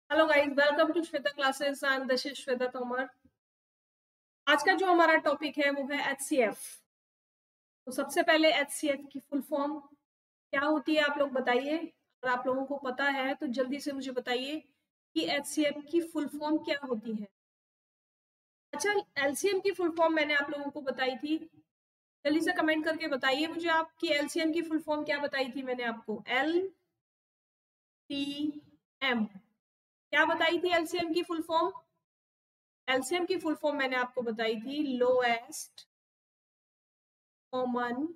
Hello guys, welcome to Shweta classes and this is Shweta Tomar. आज का जो हमारा टॉपिक है वो है एचसीएफ। तो सबसे पहले एचसीएफ की फुल फॉर्म क्या होती है आप लोग बताइए। अगर आप लोगों को पता है तो जल्दी से मुझे बताइए कि एचसीएफ की फुल फॉर्म क्या होती है। अच्छा, एलसीएम की फुल फॉर्म मैंने आप लोगों को बताई थी। जल्दी से कमेंट करके बताइए मुझे आपकी एलसीएम की फुल फॉर्म क्या बताई थी मैंने आपको। एल टी एम क्या बताई थी एलसीएम की फुल फॉर्म। एलसीएम की फुल फॉर्म मैंने आपको बताई थी लोएस्ट कॉमन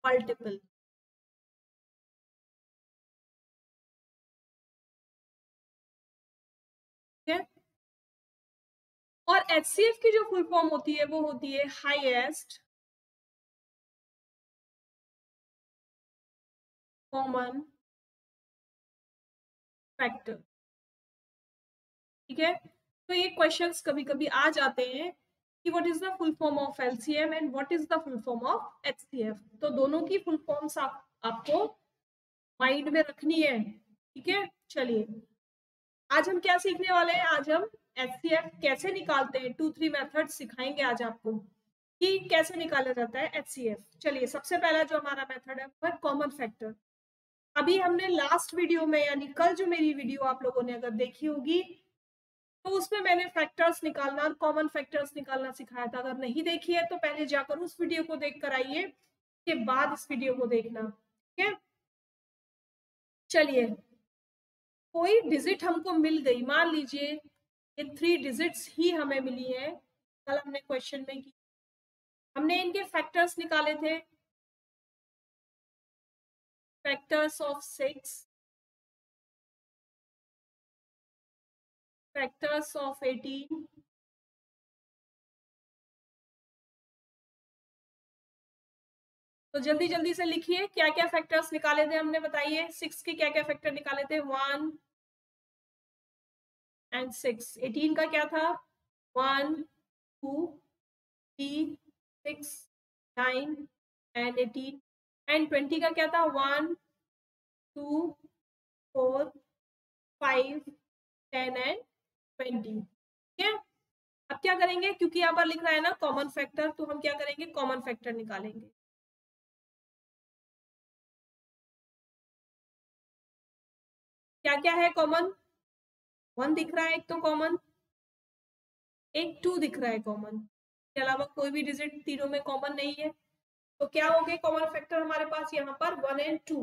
मल्टीपल। ठीक है। और एचसीएफ की जो फुल फॉर्म होती है वो होती है हाईएस्ट कॉमन फैक्टर। ठीक है। तो ये क्वेश्चंस कभी कभी आ जाते हैं कि what is the full form of LCM and what is the full form of HCF. तो दोनों की फुल फॉर्म्स आपको माइंड में रखनी है। ठीक है। चलिए, आज हम क्या सीखने वाले हैं। आज हम एचसीएफ कैसे निकालते हैं, 2-3 मेथड सिखाएंगे आज आपको कि कैसे निकाला जाता है एचसीएफ। चलिए, सबसे पहला जो हमारा मेथड है वो है कॉमन फैक्टर। अभी हमने लास्ट वीडियो में यानी कल जो मेरी वीडियो आप लोगों ने अगर देखी होगी तो उसमें मैंने फैक्टर्स निकालना और कॉमन फैक्टर्स निकालना सिखाया था। अगर नहीं देखी है तो पहले जाकर उस वीडियो को देख कर आइए, के बाद इस वीडियो को देखना। ठीक है। चलिए, कोई डिजिट हमको मिल गई, मान लीजिए ये 3 डिजिट्स ही हमें मिली है। कल हमने क्वेश्चन में की, हमने इनके फैक्टर्स निकाले थे। फैक्टर्स ऑफ 6, फैक्टर्स ऑफ 18, तो जल्दी जल्दी से लिखिए क्या क्या फैक्टर्स निकाले थे हमने, बताइए। 6 के क्या क्या फैक्टर निकाले थे, 1 एंड 6। 18 का क्या था, 1 2 3 6 9 एंड 18। एंड 20 का क्या था, 1 2 4 5 10 एंड 20। ठीक है। अब क्या करेंगे, क्योंकि यहाँ पर लिख रहा है ना कॉमन फैक्टर, तो हम क्या करेंगे, कॉमन फैक्टर निकालेंगे। क्या क्या है कॉमन, 1 दिख रहा है एक तो कॉमन, एक 2 दिख रहा है कॉमन, के अलावा कोई भी डिजिट तीनों में कॉमन नहीं है। तो क्या हो गए कॉमन फैक्टर हमारे पास यहाँ पर 1 एंड 2।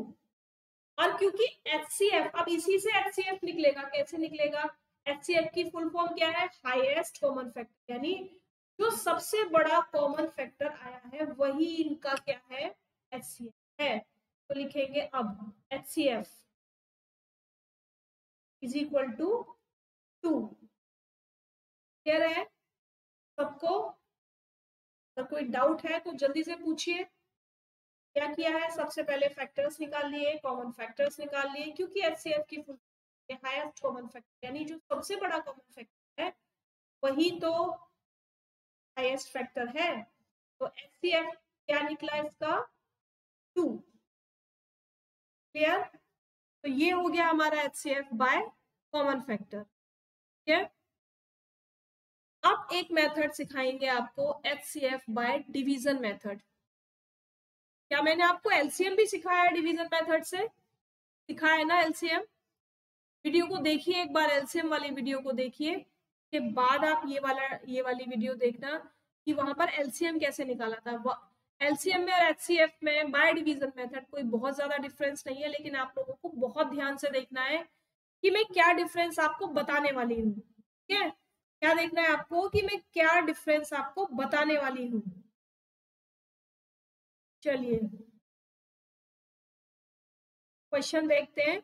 और क्योंकि एचसीएफ, अब इसी से एचसीएफ निकलेगा, कैसे निकलेगा। एचसीएफ की फुल फॉर्म क्या है, हाईएस्ट कॉमन फैक्टर, यानी जो सबसे बड़ा कॉमन फैक्टर आया है वही इनका क्या है, एचसीएफ है। तो लिखेंगे अब HCF is equal to 2। Clear है सबको। अगर कोई डाउट है तो जल्दी से पूछिए। क्या किया है, सबसे पहले फैक्टर्स निकाल लिए, कॉमन फैक्टर्स निकाल लिए, क्योंकि एचसीएफ की फुल हाईएस्ट कॉमन फैक्टर यानी जो सबसे बड़ा कॉमन फैक्टर है वही तो हाईएस्ट फैक्टर है। तो एचसीएफ क्या निकला इसका, 2। क्लियर। तो ये हो गया हमारा एचसीएफ बाय कॉमन फैक्टर। ठीक है। अब एक मेथड सिखाएंगे आपको, एचसीएफ बाय डिवीजन मेथड। क्या मैंने आपको एलसीएम भी सिखाया डिवीजन मेथड से, सिखाया है ना एलसीएम। वीडियो को देखिए एक बार, एलसीएम वाली वीडियो को देखिए, के बाद आप ये वाली वीडियो देखना कि वहां पर एलसीएम कैसे निकाला था। एलसीएम में और एचसीएफ में बाय डिवीजन मेथड कोई बहुत ज्यादा डिफरेंस नहीं है, लेकिन आप लोगों को बहुत ध्यान से देखना है कि मैं क्या डिफरेंस आपको बताने वाली हूँ। ठीक है। क्या देखना है आपको कि मैं क्या डिफरेंस आपको बताने वाली हूँ। चलिए, क्वेश्चन देखते हैं।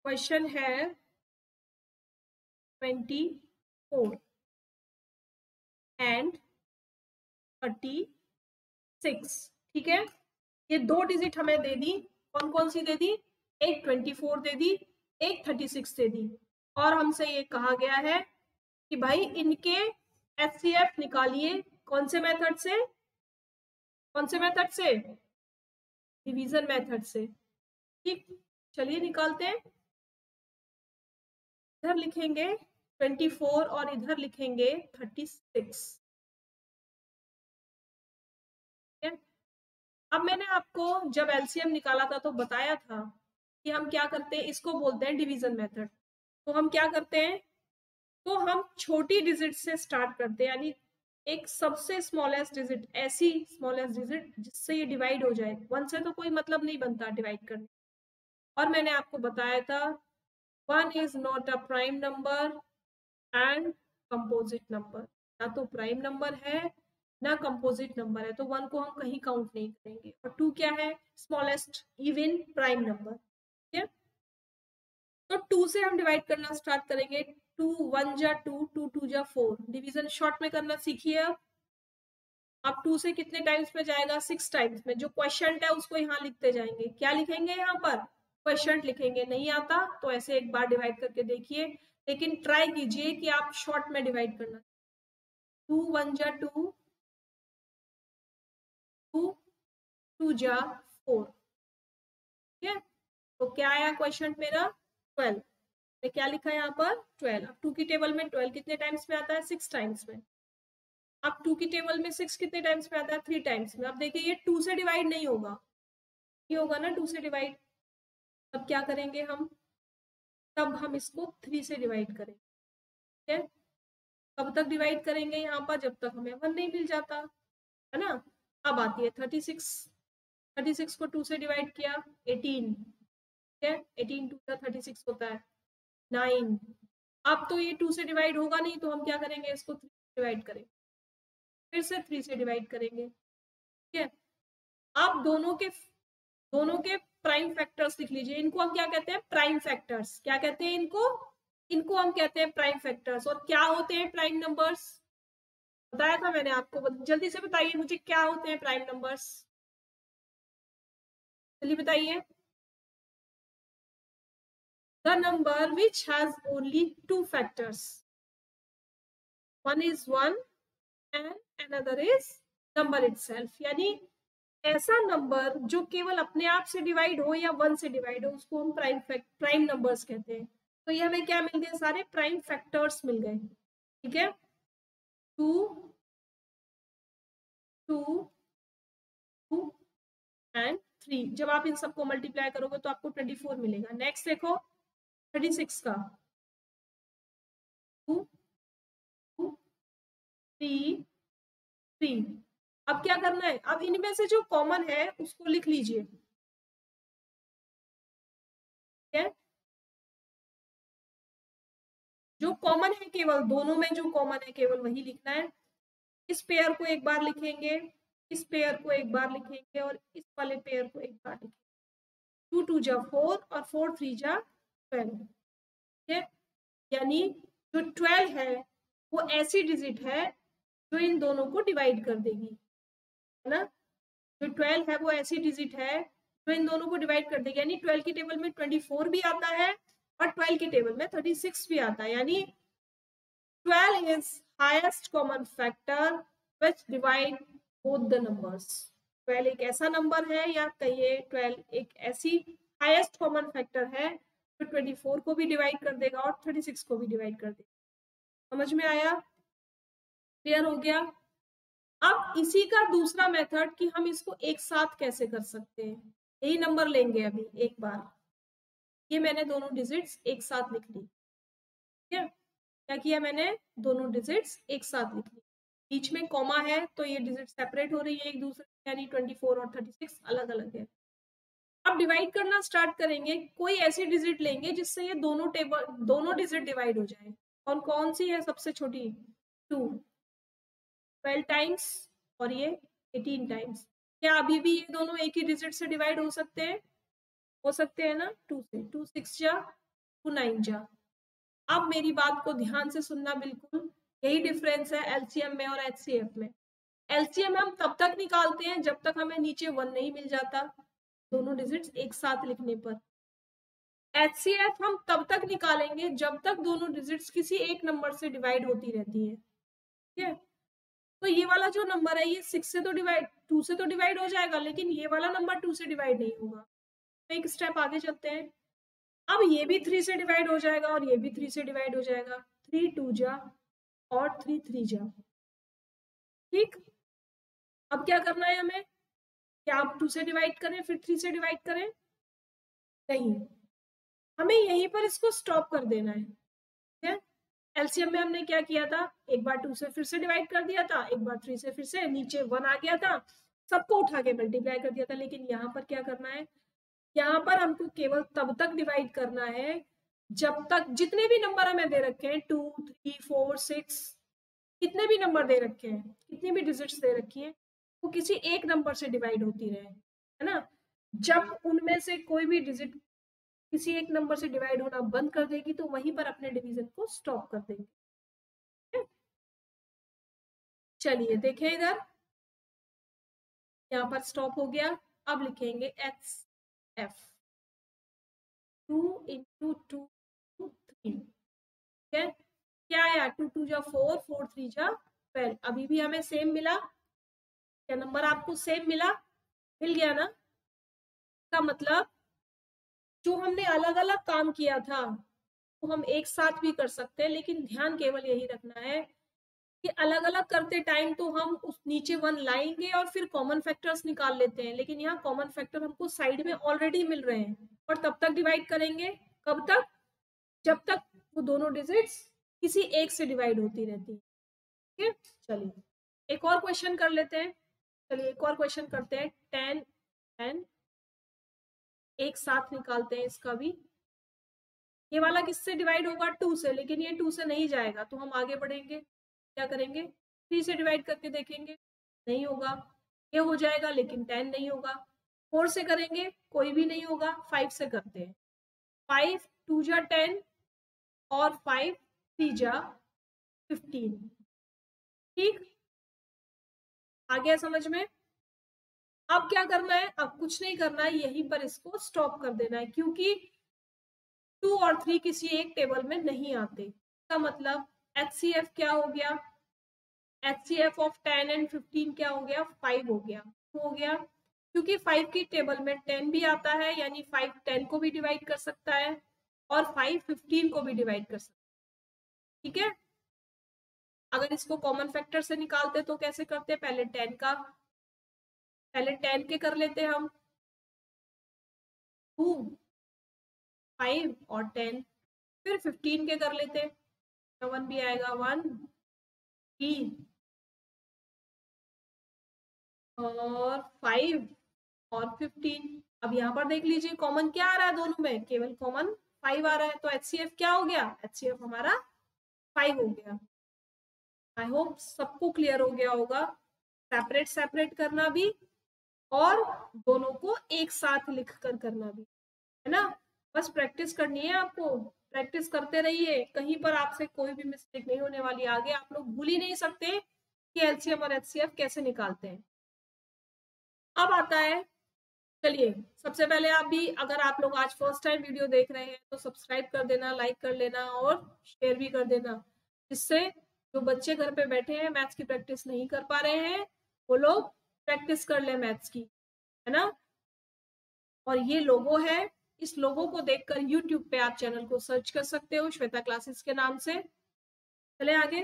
क्वेश्चन है 24 एंड 36। ठीक है। ये 2 डिजिट हमें दे दी, कौन कौन सी दे दी, एक 24 दे दी, एक 36 दे दी। और हमसे ये कहा गया है कि भाई इनके एचसीएफ निकालिए, कौन से मेथड से, कौन से मेथड से, डिवीजन मेथड से। ठीक, चलिए निकालते हैं। इधर लिखेंगे 24 और इधर लिखेंगे 36। अब मैंने आपको जब एलसीएम निकाला था तो बताया था कि हम क्या करते हैं, इसको बोलते हैं डिवीजन मेथड। तो हम क्या करते हैं, तो हम छोटी डिजिट से स्टार्ट करते हैं, यानी एक सबसे स्मॉलेस्ट डिजिट, ऐसी स्मॉलेस्ट डिजिट जिससे ये डिवाइड हो जाए। 1 से तो कोई मतलब नहीं बनता डिवाइड करने। और मैंने आपको बताया था 1 is not a prime number and composite number, ना तो प्राइम नंबर है ना कंपोजिट नंबर है, तो 1 को हम कहीं काउंट नहीं करेंगे। और 2 क्या है, स्मॉलेस्ट इवन प्राइम नंबर। ठीक है, तो 2 से हम डिवाइड करना स्टार्ट करेंगे। 2 1 जा 2, 2 2 जा 4। डिवीजन शॉर्ट में करना सीखिए। अब 2 से कितने टाइम्स में जाएगा, 6 टाइम्स में। जो क्वेश्चन है उसको यहाँ लिखते जाएंगे। क्या लिखेंगे यहाँ पर, क्वेश्चन लिखेंगे। नहीं आता तो ऐसे एक बार डिवाइड करके देखिए, लेकिन ट्राई कीजिए कि आप शॉर्ट में डिवाइड करना। 2 1 जा 2, 2 2 जा 4। ठीक है, तो क्या आया क्वेश्चन मेरा, 12। मैं क्या लिखा है यहाँ पर, 12। अब 2 की टेबल में 12 कितने टाइम्स में आता है, 6 टाइम्स में। अब 2 की टेबल में 6 कितने टाइम्स में आता है, 3 टाइम्स में। अब देखिए ये 2 से डिवाइड नहीं होगा, ये होगा ना 2 से डिवाइड। अब क्या करेंगे हम, तब हम इसको 3 से डिवाइड करेंगे। ठीक है, कब तक डिवाइड करेंगे यहाँ पर, जब तक हमें 1 नहीं मिल जाता, है ना। अब आती है 36। 36 को 2 से डिवाइड किया, 18। ठीक है, 18 2 का 36 होता है 9। अब तो ये 2 से डिवाइड होगा नहीं, तो हम क्या करेंगे, इसको 3 से डिवाइड करेंगे, फिर से 3 से डिवाइड करेंगे। ठीक है, आप दोनों के प्राइम फैक्टर्स लिख लीजिए। इनको हम क्या कहते हैं, प्राइम फैक्टर्स। क्या कहते हैं इनको, इनको हम कहते हैं प्राइम फैक्टर्स। और क्या होते हैं प्राइम नंबर्स, बताया था मैंने आपको। जल्दी से बताइए मुझे, क्या होते हैं प्राइम नंबर्स, जल्दी बताइए। The number which has only 2 factors, one is 1 and another is number itself। यानी ऐसा नंबर जो केवल अपने आप से डिवाइड हो या 1 से डिवाइड हो, उसको हम प्राइम नंबर्स कहते हैं। तो ये हमें क्या मिल गए, सारे प्राइम फैक्टर्स मिल गए। ठीक है, 2 2 2 एंड 3। जब आप इन सबको मल्टीप्लाई करोगे तो आपको 24 मिलेगा। नेक्स्ट देखो 36 का, 2 2 3 3। अब क्या करना है, अब इनमें से जो कॉमन है उसको लिख लीजिए। ठीक है, जो कॉमन है, केवल दोनों में जो कॉमन है केवल वही लिखना है। इस पेयर को एक बार लिखेंगे, इस पेयर को एक बार लिखेंगे, और इस वाले पेयर को एक बार लिखेंगे। 2 2 जा 4 और 4 3 जा 12। ठीक है, यानी जो 12 है वो ऐसी डिजिट है जो इन दोनों को डिवाइड कर देगी, है ना। जो 12 है वो ऐसी डिजिट है जो इन दोनों को डिवाइड कर देगी। यानी 12 की टेबल में 24 भी आता है और 12 की टेबल में 36 भी आता है। यानी 12 is highest common factor which divide both the numbers। 12 एक ऐसा नंबर है, या कहिए 12 एक ऐसी हाईएस्ट कॉमन फैक्टर है जो 24 को भी डिवाइड कर देगा और 36 को भी डिवाइड कर देगा। समझ में आया, क्लियर हो गया। अब इसी का दूसरा मेथड कि हम इसको एक साथ कैसे कर सकते हैं। यही नंबर लेंगे अभी एक बार। ये मैंने दोनों डिजिट्स एक साथ लिख ली। ठीक है, क्या किया मैंने, दोनों डिजिट्स एक साथ लिख ली। बीच में कॉमा है तो ये डिजिट सेपरेट हो रही है एक दूसरे, यानी 24 और 36 अलग अलग है। अब डिवाइड करना स्टार्ट करेंगे। कोई ऐसी डिजिट लेंगे जिससे ये दोनों डिजिट डिवाइड हो जाए। और कौन सी है सबसे छोटी, 2, 12 टाइम्स और ये 18 टाइम्स। क्या अभी भी ये दोनों एक ही डिजिट से डिवाइड हो सकते हैं, हो सकते हैं ना। 2 से 2 6 जा 2 9 जा। अब मेरी बात को ध्यान से सुनना बिल्कुल, यही डिफरेंस है एलसीएम में और एचसीएफ में। एलसीएम हम तब तक निकालते हैं जब तक हमें नीचे 1 नहीं मिल जाता, दोनों डिजिट्स एक साथ लिखने पर। एचसीएफ हम तब तक निकालेंगे जब तक दोनों डिजिट्स किसी एक नंबर से डिवाइड होती रहती है। ठीक है, तो ये वाला जो नंबर है ये 6 से तो डिवाइड, 2 से तो डिवाइड हो जाएगा, लेकिन ये वाला नंबर 2 से डिवाइड नहीं होगा। एक स्टेप आगे चलते हैं। अब ये भी 3 से डिवाइड हो जाएगा और ये भी 3 से डिवाइड हो जाएगा। 3 2 जा और 3 3 जा। ठीक, अब क्या करना है हमें? क्या आप 2 से डिवाइड करें फिर 3 से डिवाइड करें? नहीं, हमें यहीं पर इसको स्टॉप कर देना है। ठीक है, एलसीएम में हमने क्या किया था, एक बार 2 से फिर से डिवाइड कर दिया था, एक बार 3 से फिर से, नीचे 1 आ गया था, सबको उठा के मल्टीप्लाई कर दिया था। लेकिन यहाँ पर क्या करना है, यहाँ पर हमको केवल तब तक डिवाइड करना है जब तक जितने भी नंबर हमें दे रखे हैं 2 3 4 6, कितने भी नंबर दे रखे हैं, कितनी भी डिजिट्स दे रखी है, वो किसी एक नंबर से डिवाइड होती रहे, है ना। जब उनमें से कोई भी डिजिट किसी एक नंबर से डिवाइड होना बंद कर देगी तो वहीं पर अपने डिवीजन को स्टॉप कर देंगे। चलिए देखें इधर, यहाँ पर स्टॉप हो गया। अब लिखेंगे एक्स एफ 2 इंटू 2 3। ठीक है, क्या आया, 2 2 जा 4 4 3 जा 12। अभी भी हमें सेम मिला, क्या नंबर आपको सेम मिला? मिल गया ना। का मतलब जो हमने अलग अलग काम किया था वो हम एक साथ भी कर सकते हैं, लेकिन ध्यान केवल यही रखना है कि अलग अलग करते टाइम तो हम उस नीचे 1 लाएंगे और फिर कॉमन फैक्टर्स निकाल लेते हैं, लेकिन यहाँ कॉमन फैक्टर हमको साइड में ऑलरेडी मिल रहे हैं और तब तक डिवाइड करेंगे, कब तक, जब तक वो दोनों डिजिट्स किसी एक से डिवाइड होती रहती है। ठीक है, चलिए एक और क्वेश्चन कर लेते हैं। चलिए एक और क्वेश्चन करते हैं। 10 10 एक साथ निकालते हैं इसका भी। ये वाला किससे डिवाइड होगा, 2 से, लेकिन ये 2 से नहीं जाएगा तो हम आगे बढ़ेंगे, क्या करेंगे, 3 से डिवाइड करके देखेंगे, नहीं होगा। ये हो जाएगा लेकिन 10 नहीं होगा। 4 से करेंगे, कोई भी नहीं होगा। 5 से करते हैं, 5 2 जा 10 और 5 3 जा 15। ठीक, आ गया समझ में। अब क्या करना है, अब कुछ नहीं करना है, यहीं पर इसको स्टॉप कर देना है, क्योंकि 2 और 3 किसी एक टेबल में नहीं आते। इसका मतलब HCF क्या हो गया, HCF ऑफ 10 एंड 15 क्या हो गया, 5 हो गया। हो गया क्योंकि 5 की टेबल में 10 भी आता है, यानी 5 10 को भी डिवाइड कर सकता है और 5 15 को भी डिवाइड कर सकता है। ठीक है, अगर इसको कॉमन फैक्टर से निकालते तो कैसे करते, पहले 10 के कर लेते हम, 2 5 और 10, फिर 15 के कर लेते, 1 भी आएगा, 1 3 और 5 और 15। अब यहाँ पर देख लीजिए कॉमन क्या आ रहा है दोनों में, केवल कॉमन 5 आ रहा है, तो HCF क्या हो गया, HCF हमारा 5 हो गया। आई होप सबको क्लियर हो गया होगा, सेपरेट सेपरेट करना भी और दोनों को एक साथ लिख कर करना भी, है ना। बस प्रैक्टिस करनी है आपको, प्रैक्टिस करते रहिए, कहीं पर आपसे कोई भी मिस्टेक नहीं होने वाली। आगे आप लोग भूल ही नहीं सकते कि एलसीएम और एचसीएफ कैसे निकालते हैं। अब आता है, चलिए सबसे पहले आप भी, अगर आप लोग आज फर्स्ट टाइम वीडियो देख रहे हैं तो सब्सक्राइब कर देना, लाइक कर लेना और शेयर भी कर देना, जिससे जो बच्चे घर पे बैठे हैं मैथ्स की प्रैक्टिस नहीं कर पा रहे हैं वो लोग प्रैक्टिस कर ले मैथ्स की, है ना। और ये लोगो है, इस लोगो को देखकर यूट्यूब पे आप चैनल को सर्च कर सकते हो श्वेता क्लासेस के नाम से। चले आगे,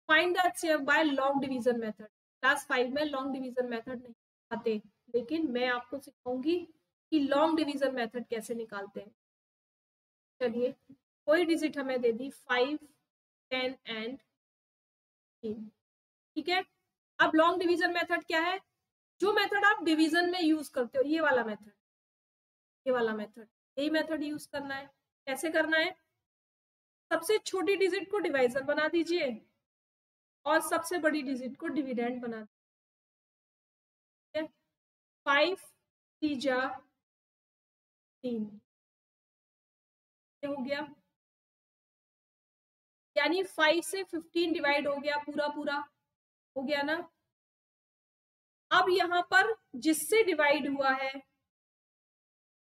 find the HCF by long division method. Class 5 में लॉन्ग डिवीजन मेथड नहीं आते, लेकिन मैं आपको सिखाऊंगी कि लॉन्ग डिवीजन मेथड कैसे निकालते हैं। चलिए, कोई डिजिट हमें दे दी 5 10 एंड 3। ठीक है, अब लॉन्ग डिवीजन मेथड क्या है, जो मेथड आप डिवीजन में यूज करते हो, ये वाला मेथड, ये वाला मेथड, यही मेथड यूज करना है। कैसे करना है, सबसे छोटी डिजिट को डिवाइजर बना दीजिए और सबसे बड़ी डिजिट को डिविडेंड बना दीजिए। 5 3 जा 3 हो गया, यानी 5 से 15 डिवाइड हो गया, पूरा पूरा हो गया ना। अब यहाँ पर जिससे डिवाइड हुआ है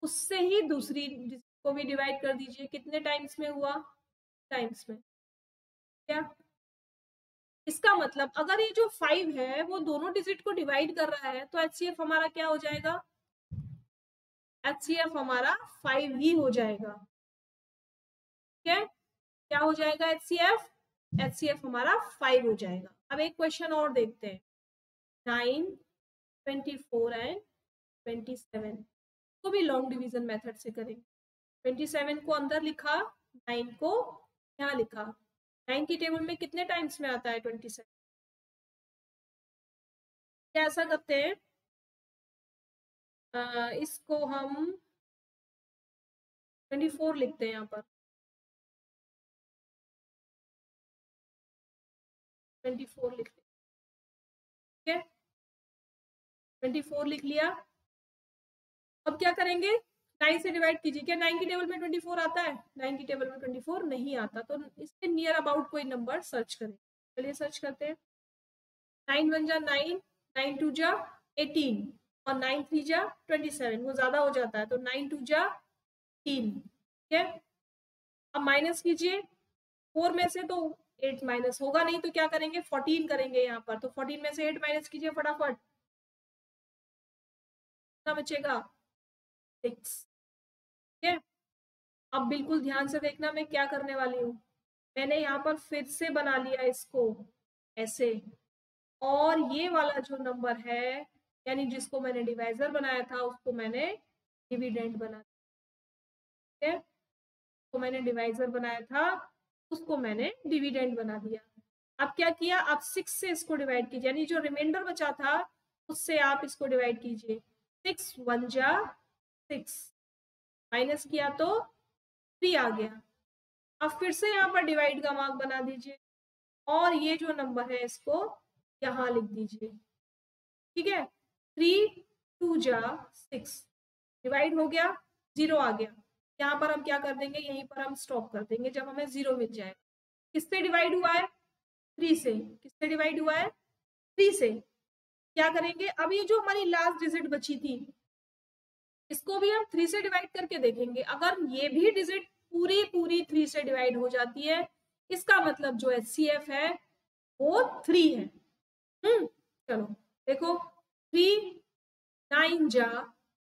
उससे ही दूसरी को भी डिवाइड कर दीजिए। कितने टाइम्स में हुआ, टाइम्स में। क्या इसका मतलब, अगर ये जो 5 है वो दोनों डिजिट को डिवाइड कर रहा है तो एचसीएफ हमारा क्या हो जाएगा, HCF हमारा 5 ही हो जाएगा। ठीक है, क्या हो जाएगा HCF? HCF हमारा 5 हो जाएगा। अब एक क्वेश्चन और देखते हैं, 9, 24 एंड 27 को भी लॉन्ग डिवीजन मेथड से करेंगे। 27 को अंदर लिखा, 9 को यहाँ लिखा। 9 की टेबल में कितने टाइम्स में आता है 27? क्या ऐसा करते हैं, इसको हम 24 लिखते हैं यहाँ पर। 24 लिखते हैं, ठीक है, 24 लिख लिया। अब क्या करेंगे, 9 से डिवाइड कीजिए। क्या 9 की टेबल में 24 आता है? 9 की टेबल में 24 नहीं आता, तो इसके नियर अबाउट कोई नंबर सर्च करें। चलिए सर्च करते हैं। 9 1 जा 9, 9 2 जा 18 और 9 3 जा 27, वो ज्यादा हो जाता है, तो 9 2 जा 3। ठीक है, अब माइनस कीजिए, 4 में से तो 8 माइनस होगा नहीं, तो क्या करेंगे, 14 करेंगे यहाँ पर। तो 14 में से 8 माइनस कीजिए फटाफट, कितना बचेगा, 6। ठीक है, अब बिल्कुल ध्यान से देखना मैं क्या करने वाली हूँ। मैंने यहाँ पर फिर से बना लिया इसको ऐसे, और ये वाला जो नंबर है, यानी जिसको मैंने डिवाइजर बनाया था, उसको मैंने डिविडेंड बना दिया। ठीक है, तो मैंने डिवाइजर बनाया था, उसको मैंने डिविडेंड बना दिया। अब क्या किया, आप 6 से इसको डिवाइड कीजिए, यानी जो रिमाइंडर बचा था उससे आप इसको डिवाइड कीजिए। 6 1 जा 6, माइनस किया तो 3 आ गया। अब फिर से यहाँ पर डिवाइड का मार्क बना दीजिए, और ये जो नंबर है इसको यहाँ लिख दीजिए। ठीक है, 3 2 जा 6, डिवाइड हो गया, 0 आ गया। यहाँ पर हम क्या कर देंगे, यहीं पर हम स्टॉप कर देंगे जब हमें 0 मिल जाएगा। किससे डिवाइड हुआ है, 3 से। किससे डिवाइड हुआ है, 3 से। क्या करेंगे, अब ये जो हमारी लास्ट डिजिट बची थी, इसको भी हम 3 से डिवाइड करके देखेंगे। अगर ये भी डिजिट पूरी पूरी 3 से डिवाइड हो जाती है, इसका मतलब जो HCF है वो 3 है। चलो देखो, 3 9 जा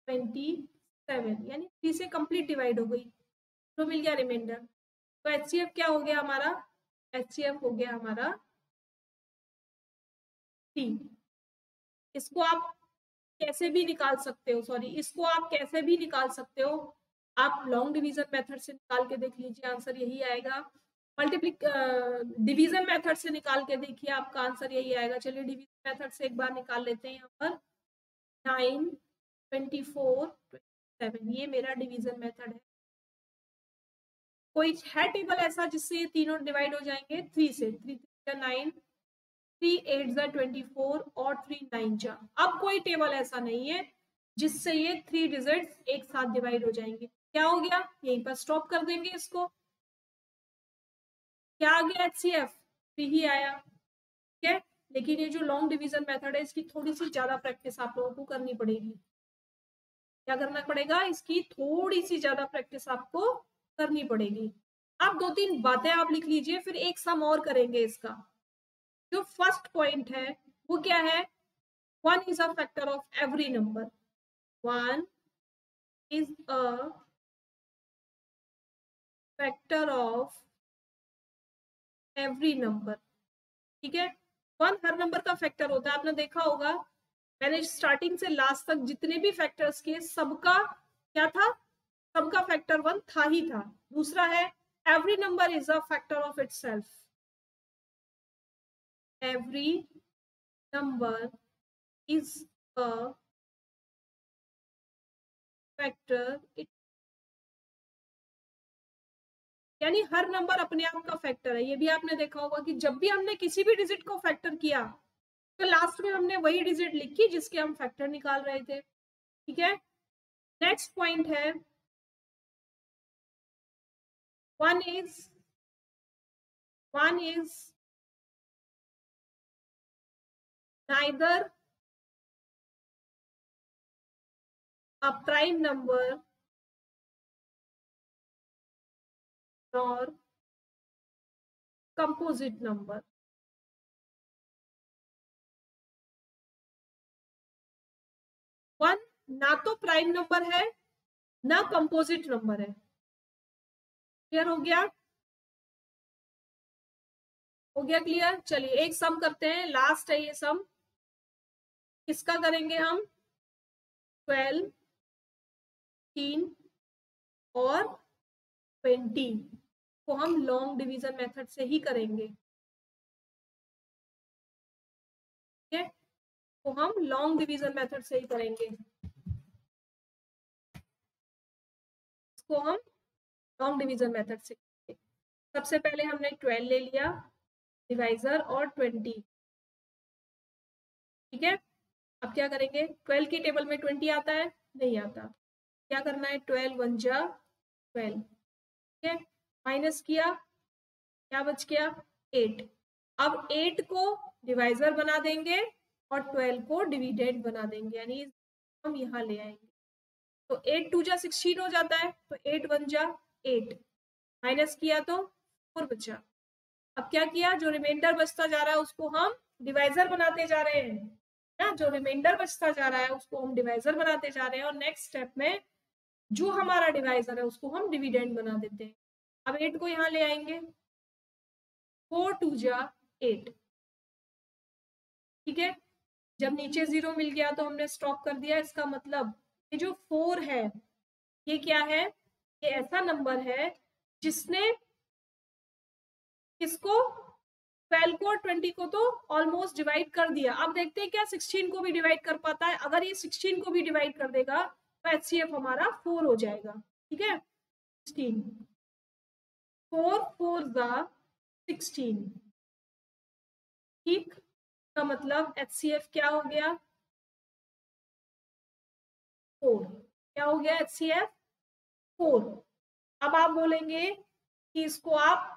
27, यानी 3 से कंप्लीट डिवाइड हो गई, तो मिल गया रिमाइंडर। तो HCF क्या हो गया हमारा, HCF हो गया हमारा 3। इसको आप कैसे भी निकाल सकते हो, सॉरी, इसको आप कैसे भी निकाल सकते हो। आप लॉन्ग डिवीजन मेथड से निकाल के देख लीजिए, आंसर यही आएगा। मल्टीप्लिक डिवीजन मेथड से निकाल के देखिए, आपका आंसर यही आएगा। चलिए डिवीजन मेथड से एक बार निकाल लेते हैं। यहाँ पर 9 24 27, ये मेरा डिवीजन मेथड है। कोई है टेबल ऐसा जिससे ये तीनों डिवाइड हो जाएंगे? 3 से, 3 3 9, 3 8 जा 24 और 3 9 जा। अब कोई टेबल ऐसा नहीं है जिससे ये 3 डिजिट्स एक साथ डिवाइड हो जाएंगे। क्या हो गया, यहीं पर स्टॉप कर देंगे इसको। क्या आ गया, HCF 3 ही आया। ठीक है, लेकिन ये जो लॉन्ग डिवीजन मेथड है, इसकी थोड़ी सी ज्यादा प्रैक्टिस आप लोगों को करनी पड़ेगी। क्या करना पड़ेगा, इसकी थोड़ी सी ज्यादा प्रैक्टिस आपको करनी पड़ेगी। आप 2-3 बातें आप लिख लीजिए, फिर एक सम और करेंगे इसका। जो फर्स्ट पॉइंट है वो क्या है, 1 is a factor of every number. 1 is a factor of every number. ठीक है, 1 हर नंबर का फैक्टर होता है। आपने देखा होगा, मैंने स्टार्टिंग से लास्ट तक जितने भी फैक्टर्स किए, सबका क्या था, सबका फैक्टर 1 था ही था। दूसरा है, every number is a factor of itself. Every number is a factor, यानी हर नंबर अपने आप का फैक्टर है। ये भी आपने देखा होगा कि जब भी हमने किसी भी डिजिट को फैक्टर किया, तो लास्ट में हमने वही डिजिट लिखी जिसके हम फैक्टर निकाल रहे थे। ठीक है, नेक्स्ट पॉइंट है, one is neither a prime number और कंपोजिट नंबर। 1 ना तो प्राइम नंबर है ना कंपोजिट नंबर है। क्लियर हो गया? हो गया क्लियर? चलिए एक सम करते हैं, लास्ट है ये सम। किसका करेंगे हम? 12, 13 और 20 को हम लॉन्ग डिवीजन मेथड से ही करेंगे। ठीक है, तो हम लॉन्ग डिवीजन मेथड से ही करेंगे। इसको हम लॉन्ग डिवीजन मेथड से करेंगे। सबसे पहले हमने 12 ले लिया डिवाइजर और 20। ठीक है, अब क्या करेंगे? 12 की टेबल में 20 आता है? नहीं आता। क्या करना है? 12 1 जा 12। ठीक है, माइनस किया, क्या बच गया? 8। अब 8 को डिवाइजर बना देंगे और 12 को डिविडेंड बना देंगे, यानी हम यहाँ ले आएंगे। तो 8 2 जा 16 हो जाता है, तो 8 1 जा 8, माइनस किया तो 4 बचा। अब क्या किया? जो रिमाइंडर बचता जा रहा है उसको हम डिवाइजर बनाते जा रहे हैं ना, जो रिमाइंडर बचता जा रहा है उसको हम डिवाइजर बनाते जा रहे हैं, और नेक्स्ट स्टेप में जो हमारा डिवाइजर है उसको हम डिविडेंड बना देते हैं। अब 8 को यहाँ ले आएंगे, 4 2 जा 8। ठीक है, जब नीचे 0 मिल गया तो हमने स्टॉप कर दिया। इसका मतलब ये जो 4 है ये क्या है? ये ऐसा नंबर है जिसने किसको? 12 को और 20 को तो ऑलमोस्ट डिवाइड कर दिया। अब देखते हैं क्या 16 को भी डिवाइड कर पाता है। अगर ये 16 को भी डिवाइड कर देगा तो HCF हमारा 4 हो जाएगा। ठीक है, 16, 4 4 जा 16। ठीक, का मतलब HCF क्या हो गया? 4। क्या हो गया HCF? 4। अब आप बोलेंगे कि इसको आप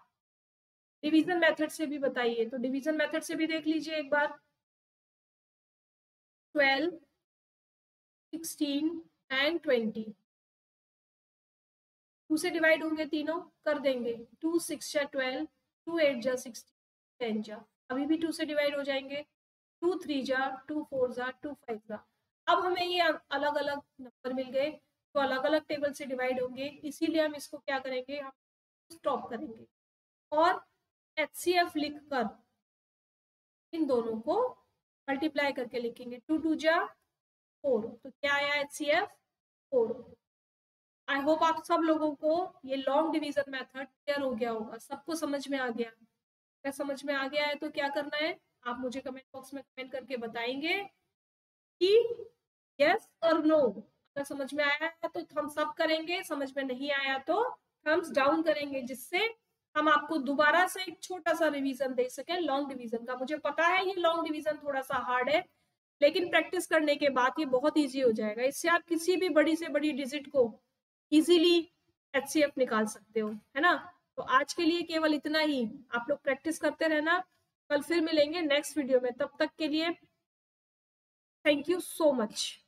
डिवीजन मेथड से भी बताइए, तो डिवीजन मेथड से भी देख लीजिए एक बार। 12, 16 एंड 20 2 से डिवाइड होंगे, तीनों कर देंगे। 2 6 जा 12, 2 8 जा 16, 10 जा, अभी भी 2 से डिवाइड हो जाएंगे। 2 3 जा 2 4 जा 2 5 जा। अब हमें ये अलग अलग नंबर मिल गए तो अलग अलग टेबल से डिवाइड होंगे, इसीलिए हम इसको क्या करेंगे? हम स्टॉप करेंगे और HCF लिखकर इन दोनों को मल्टीप्लाई करके लिखेंगे। 2 2 जा 4, तो क्या आया? HCF 4। आई होप आप सब लोगों को ये लॉन्ग डिवीजन मेथड क्लियर हो गया होगा, सबको समझ में आ गया। अगर समझ में आ गया है तो क्या करना है? आप मुझे कमेंट बॉक्स में कमेंट करके बताएंगे कि यस और नो। अगर समझ में आया है तो थम्स अप करेंगे, समझ में नहीं आया तो थम्स डाउन करेंगे, जिससे हम आपको दोबारा से एक छोटा सा रिवीजन दे सकें लॉन्ग डिवीजन का। मुझे पता है ये लॉन्ग डिवीजन थोड़ा सा हार्ड है, लेकिन प्रैक्टिस करने के बाद ये बहुत इजी हो जाएगा। इससे आप किसी भी बड़ी से बड़ी डिजिट को इजीली HCF निकाल सकते हो, है ना। तो आज के लिए केवल इतना ही, आप लोग प्रैक्टिस करते रहना। कल फिर मिलेंगे नेक्स्ट वीडियो में, तब तक के लिए थैंक यू सो मच।